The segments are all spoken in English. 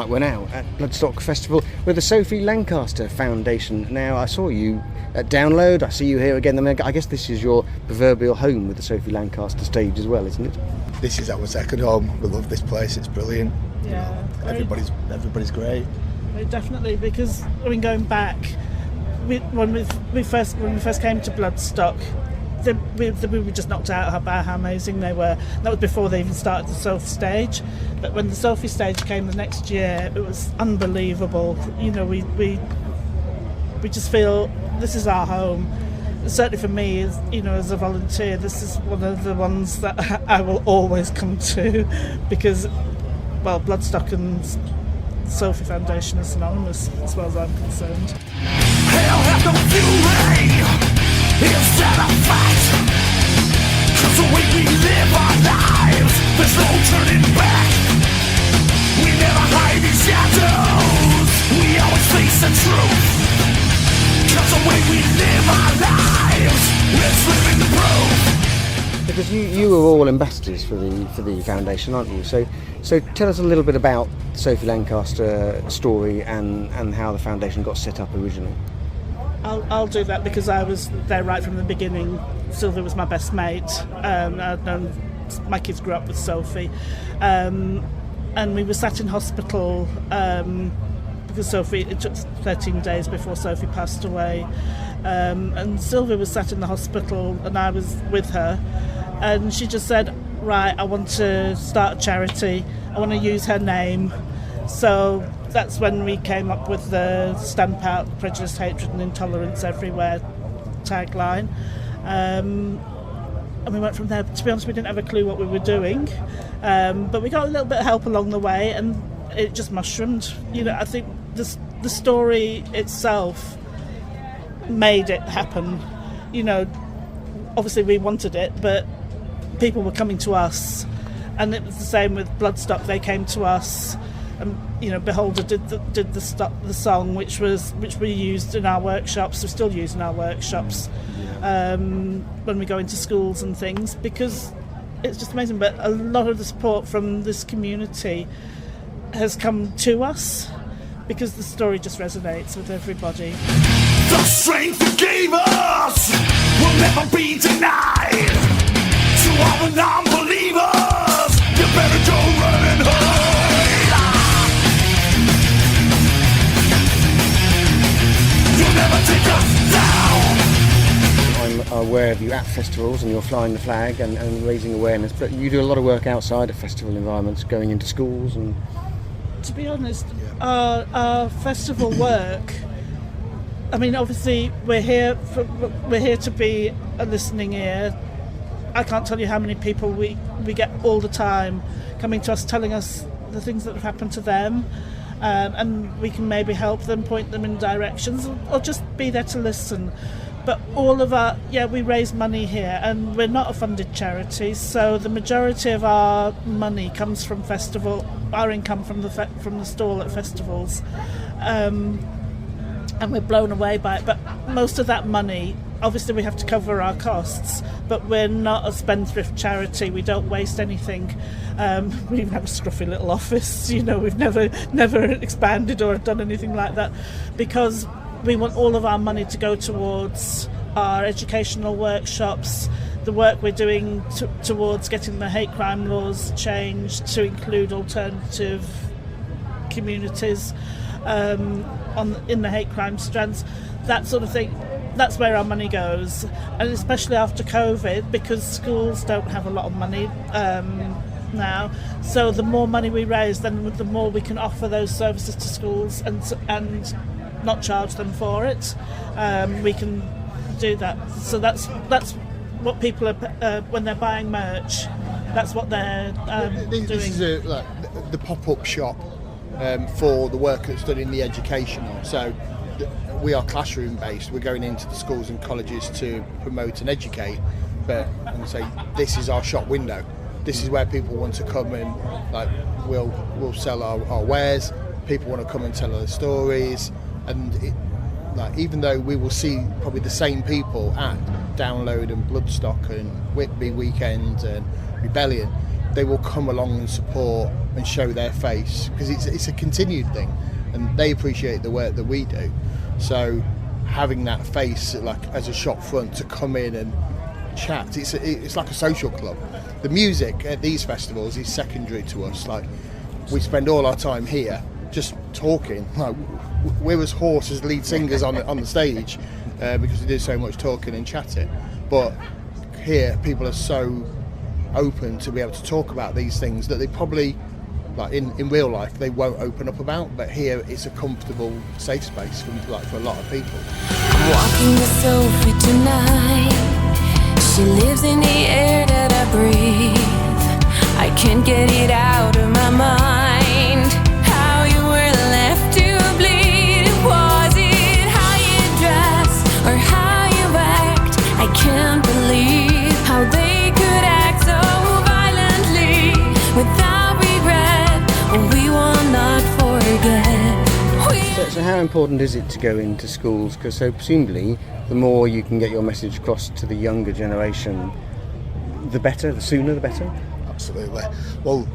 night went out at Bloodstock Festival with the Sophie Lancaster Foundation. Now, I saw you at Download, I see you here again. I mean, I guess this is your proverbial home with the Sophie Lancaster stage as well, isn't it? This is our second home. We love this place, it's brilliant. Yeah. Everybody's great. Definitely, because I mean, going back, when we first came to Bloodstock, we were just knocked out by how amazing they were. That was before they even started the Sophie stage. But when the Sophie stage came the next year, it was unbelievable. You know, we just feel this is our home. Certainly for me, as a volunteer, this is one of the ones that I will always come to, because, well, Bloodstock and Sophie Foundation are synonymous as far as I'm concerned. Hell has no fury instead of fight, 'cause the way we live our lives, there's no turning back. We never hide in shadows, we always face the truth, 'cause the way we live our lives, it's living the proof. Because you were all ambassadors for the foundation, aren't you? So tell us a little bit about the Sophie Lancaster story and how the foundation got set up originally. I'll do that, because I was there right from the beginning. Sylvia was my best mate. I'd known, my kids grew up with Sophie, and we were sat in hospital because it took 13 days before Sophie passed away, and Sylvia was sat in the hospital and I was with her, and she just said, right, I want to start a charity, I want to use her name. So that's when we came up with the Stamp Out Prejudice, Hatred and Intolerance Everywhere tagline. And we went from there. To be honest, we didn't have a clue what we were doing, but we got a little bit of help along the way, and it just mushroomed. I think the story itself made it happen. Obviously we wanted it, but people were coming to us, and it was the same with Bloodstock. They came to us. Beholder did the song, which we used in our workshops. We still use in our workshops when we go into schools and things, because it's just amazing. But a lot of the support from this community has come to us, because the story just resonates with everybody. The strength you gave us will never be denied. To all the non-believers, you better go run and hide. Never take us down. I'm aware of you at festivals and you're flying the flag and raising awareness, but you do a lot of work outside of festival environments, going into schools and... To be honest, our festival work, I mean, obviously we're here to be a listening ear. I can't tell you how many people we get all the time coming to us, telling us the things that have happened to them. And we can maybe help them, point them in directions, or just be there to listen. But all of we raise money here, and we're not a funded charity, so the majority of our money comes from our income from the stall at festivals, and we're blown away by it. But most of that money, obviously we have to cover our costs, but we're not a spendthrift charity. We don't waste anything. We even have a scruffy little office. We've never expanded or done anything like that, because we want all of our money to go towards our educational workshops, the work we're doing towards getting the hate crime laws changed to include alternative communities in the hate crime strands, that sort of thing. That's where our money goes, and especially after COVID, because schools don't have a lot of money now. So the more money we raise, then the more we can offer those services to schools and not charge them for it. We can do that. So that's what people are when they're buying merch. That's what they're doing. This is the pop-up shop for the work that's done in the educational. So we are classroom based. We're going into the schools and colleges to promote and educate, but and say this is our shop window. This is where people want to come and we'll sell our wares. People want to come and tell their stories, and even though we will see probably the same people at Download and Bloodstock and Whitby Weekend and Rebellion, they will come along and support and show their face, because it's a continued thing, and they appreciate the work that we do. So having that face, like as a shop front, to come in and chat, it's like a social club. The music at these festivals is secondary to us. Like, we spend all our time here just talking. Like, we're as hoarse as lead singers on the stage because we do so much talking and chatting. But here, people are so open to be able to talk about these things that they probably, like in real life, they won't open up about. But here, it's a comfortable, safe space for a lot of people. I'm walking with Sophie tonight. She lives in the air that I breathe. I can't get it out of my mind. How you were left to bleed. Was it how you dress or how you act? I can't believe how they could act so violently without regret. We will not forget. So how important is it to go into schools? Because so presumably the more you can get your message across to the younger generation, the better, the sooner the better? Absolutely. Well,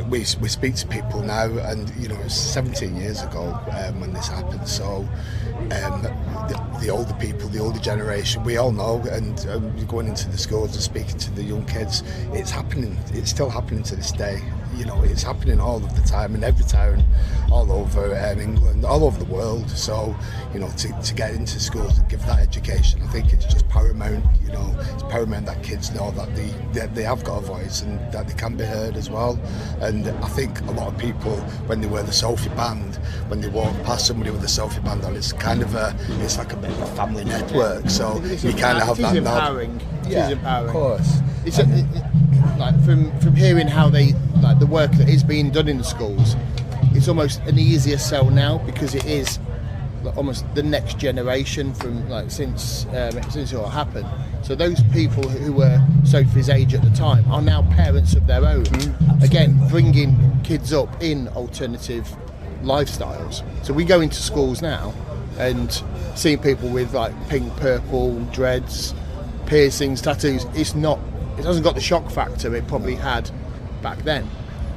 we speak to people now, and you know, it was 17 years ago when this happened, so the older people, the older generation, we all know, and going into the schools and speaking to the young kids, it's happening, it's still happening to this day. You know, it's happening all of the time, in every town, all over England, all over the world. So, you know, to get into schools and give that education, I think it's just paramount. You know, it's paramount that kids know that they have got a voice and that they can be heard as well. And I think a lot of people, when they wear the Sophie band, when they walk past somebody with a Sophie band on, it's kind of it's like a bit of a family network. So you kind of have that. It's empowering. It is empowering. Of course. It's like from hearing how they, like, the work that is being done in the schools, it's almost an easier sell now, because it is like almost the next generation from, like, since it all happened. So those people who were Sophie's age at the time are now parents of their own. Again, bringing kids up in alternative lifestyles. So we go into schools now and seeing people with like pink, purple, dreads, piercings, tattoos, it hasn't got the shock factor it probably had back then.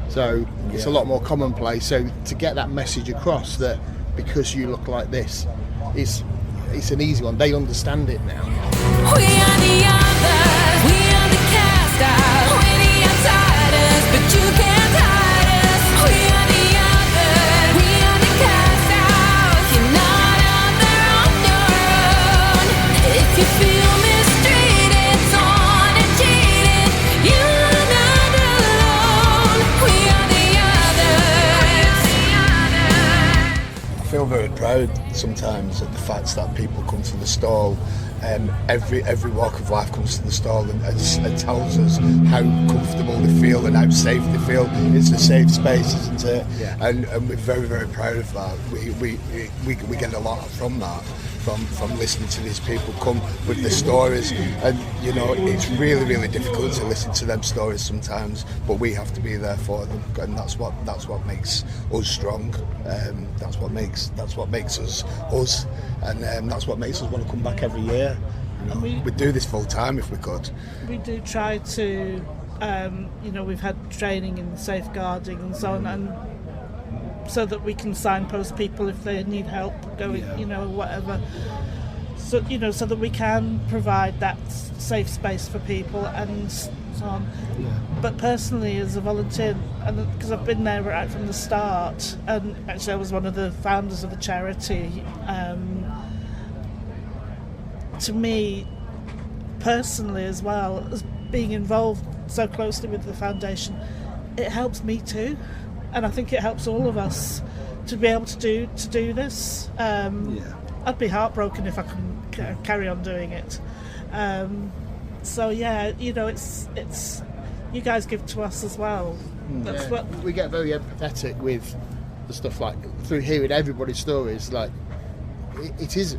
So it's a lot more commonplace. So to get that message across that because you look like this, it's an easy one. They understand it now. We are the others, we are the cast out. We're the outsiders, but you can't hide us. We are the others, we are the cast out. You're not out there on your own. If you feel mistreated, torn and cheated, you're not alone. We are the others. I feel very proud sometimes at the fact that people come to the stall. Every walk of life comes to the stall and tells us how comfortable they feel and how safe they feel. It's a safe space, isn't it? Yeah. And we're very, very proud of that. We get a lot from that, from listening to these people come with their stories. And you know, it's really, really difficult to listen to them stories sometimes, but we have to be there for them, and that's what makes us strong. That's what makes us us, and that's what makes us want to come back every year. You know, we'd do this full time if we could. We do try to, we've had training in safeguarding and so on, and so that we can signpost people if they need help going, whatever. So, so that we can provide that safe space for people and so on. Yeah. But personally, as a volunteer, and because I've been there right from the start, and actually I was one of the founders of the charity, to me, personally as well, as being involved so closely with the foundation, it helps me too. And I think it helps all of us to be able to do this. I'd be heartbroken if I couldn't carry on doing it. It's you guys give to us as well. That's what we get very empathetic with the stuff, like through hearing everybody's stories. Like it is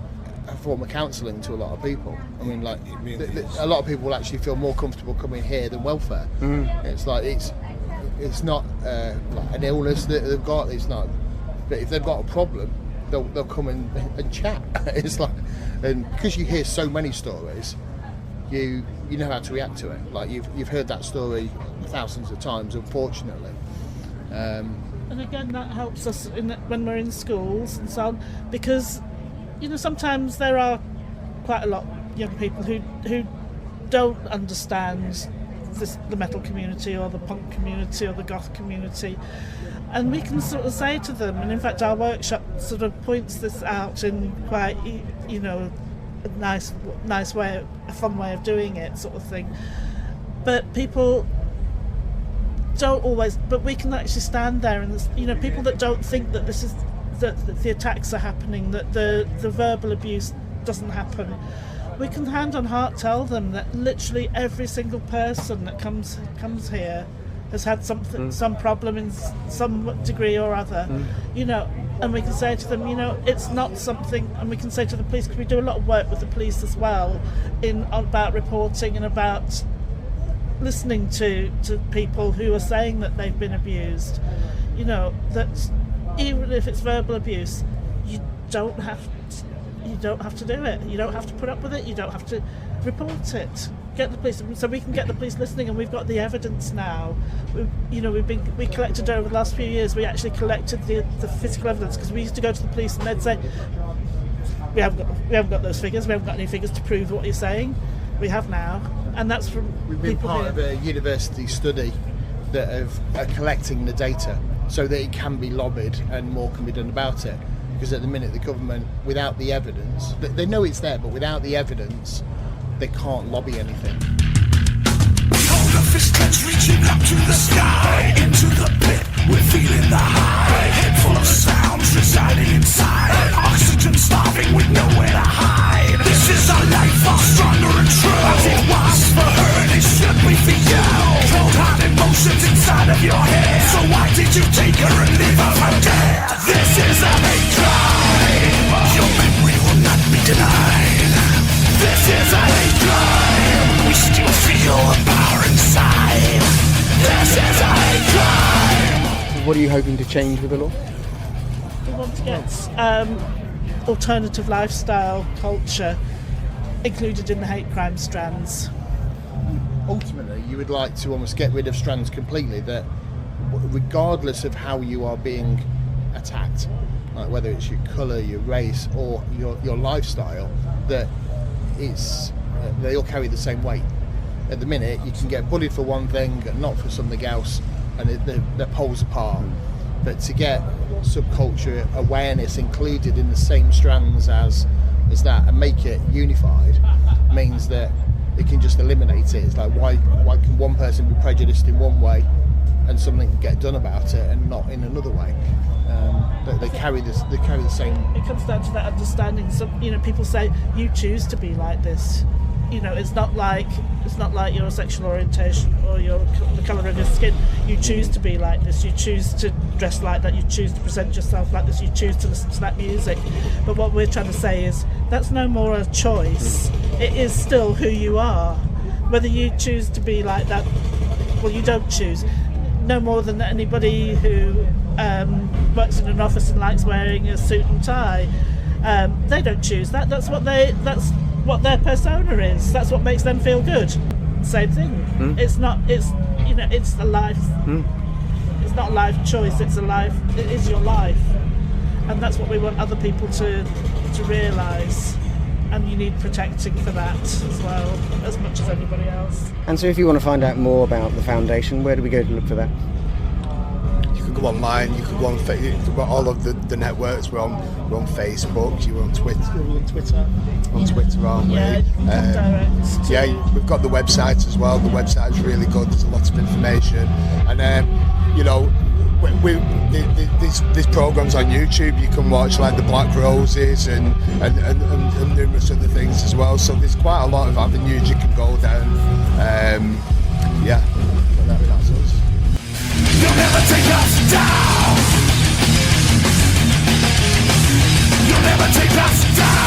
a form of counselling to a lot of people. I mean, like a lot of people will actually feel more comfortable coming here than welfare. It's like it's not like an illness that they've got. It's not, but if they've got a problem, they'll come and chat. It's like, and because you hear so many stories, you know how to react to it. Like you've heard that story thousands of times, unfortunately. And again, that helps us when we're in schools and so on, because sometimes there are quite a lot of young people who don't understand the metal community or the punk community or the goth community, and we can sort of say to them, and in fact our workshop sort of points this out in quite a nice way, a fun way of doing it, sort of thing. But people don't always, but we can actually stand there and people that don't think that this is that the attacks are happening, that the verbal abuse doesn't happen, we can hand on heart tell them that literally every single person that comes here has had some problem in some degree or other, and we can say to them, it's not something, and we can say to the police, because we do a lot of work with the police as well about reporting and about listening to people who are saying that they've been abused, that even if it's verbal abuse, you don't have to do it, you don't have to put up with it, you don't have to report it. Get the police, so we can get the police listening, and we've got the evidence now. We collected over the last few years. We actually collected the physical evidence, because we used to go to the police and they'd say, we haven't got those figures. We haven't got any figures to prove what you're saying. We have now, and that's from we've been people part of a university study that are collecting the data so that it can be lobbied and more can be done about it. Because at the minute, the government, without the evidence, they know it's there, but without the evidence, they can't lobby anything. Hold a fist clenched, reaching up to the sky, into the pit, we're feeling the high. Head full of sounds residing inside, oxygen starving with nowhere to hide. This is a life far stronger and true, as it was for her and it should be for you. Cold hard emotions inside of your head, so why did you take her and leave her for dead? This is a hate crime, your memory will not be denied. This is a hate crime, we still feel the power inside. This is a hate crime. What are you hoping to change with the law? We want to get alternative lifestyle culture included in the hate crime strands. Ultimately, you would like to almost get rid of strands completely, that regardless of how you are being attacked, like whether it's your colour, your race or your lifestyle, that they all carry the same weight. At the minute, you can get bullied for one thing and not for something else, and they're poles apart. But to get subculture awareness included in the same strands as that and make it unified means that it can just eliminate it. It's like why can one person be prejudiced in one way and something can get done about it and not in another way? But they carry the same. It comes down to that understanding. So people say you choose to be like this. It's not like your sexual orientation or the colour of your skin. You choose to be like this. You choose to dress like that. You choose to present yourself like this. You choose to listen to that music. But what we're trying to say is that's no more a choice. It is still who you are. Whether you choose to be like that, well, you don't choose. No more than anybody who works in an office and likes wearing a suit and tie. They don't choose that. That's what their persona is. That's what makes them feel good. Same thing. It's not. It's a life. It's not a life choice. It's a life. It is your life, and that's what we want other people to realise. And you need protecting for that as well, as much as anybody else. And so if you want to find out more about the foundation, where do we go to look for that? You can go online, you can go on all of the networks. We're on Facebook, you're on Twitter. On Twitter, aren't we? Yeah, direct. Yeah, we've got the website as well. The website's really good, there's a lot of information. And these programs on YouTube you can watch, like the Black Roses and numerous other things as well. So there's quite a lot of avenues you can go down. But that's us. You'll never take us down. You'll never take us down.